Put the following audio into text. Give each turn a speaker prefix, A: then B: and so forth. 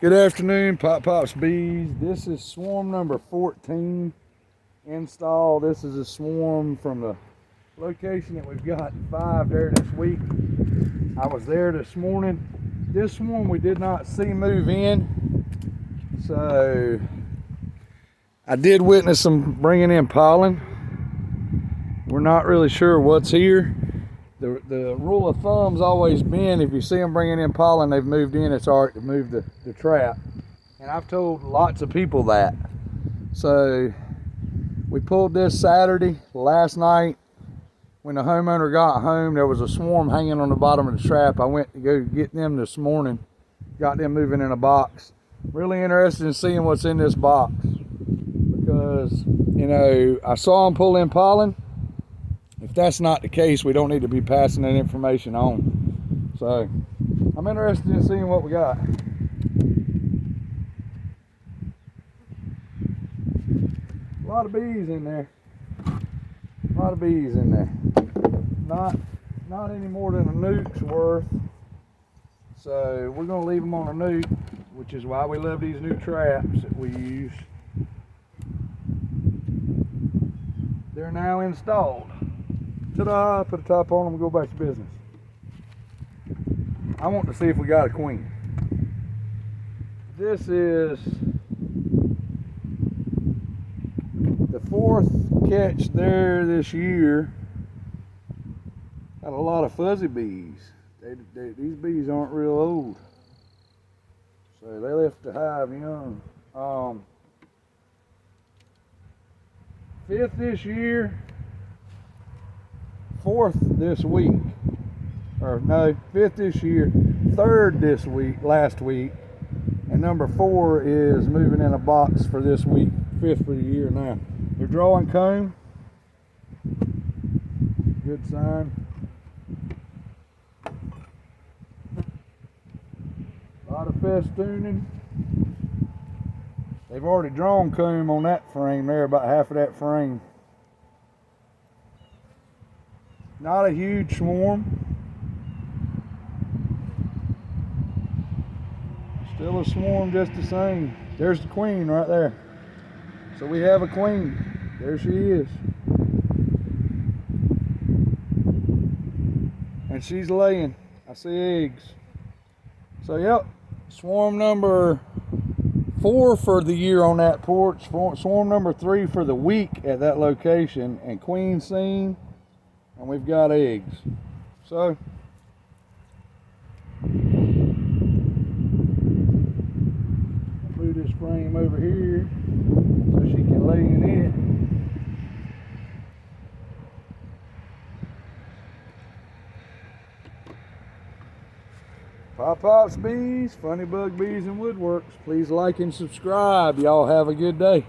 A: Good afternoon, Pop Pops Bees. This is swarm number 14 install. This is a swarm from the location that we've got 5 there this week. I was there this morning. This swarm we did not see move in, so I did witness them bringing in pollen. We're not really sure what's here. The rule of thumb's always been, if you see them bringing in pollen, they've moved in, it's all right to move the trap. And I've told lots of people that. So we pulled this Saturday. Last night, when the homeowner got home, there was a swarm hanging on the bottom of the trap. I went to go get them this morning, got them moving in a box. Really interested in seeing what's in this box, because, you know, I saw them pull in pollen. If that's not the case, we don't need to be passing that information on. So I'm interested in seeing what we got. A lot of bees in there. A lot of bees in there. Not any more than a nuke's worth. So we're gonna leave them on a nuke, which is why we love these new traps that we use. They're now installed. Ta-da, put a top on them and go back to business. I want to see if we got a queen. This is the 4th catch there this year. Got a lot of fuzzy bees. These bees aren't real old, so they left the hive young. 5th this year, 4th this week, or no, 5th this year, 3rd this week, last week, and number 4 is moving in a box for this week, 5th for the year now. They're drawing comb, good sign. A lot of festooning. They've already drawn comb on that frame there, about half of that frame. Not a huge swarm. Still a swarm just the same. There's the queen right there. So we have a queen. There she is. And she's laying. I see eggs. So yep, swarm number 4 for the year on that porch. Swarm number 3 for the week at that location. And queen seen. And we've got eggs. So move this frame over here so she can lay in it. Pop Pops Bees, Funny Bug Bees and Woodworks. Please like and subscribe. Y'all have a good day.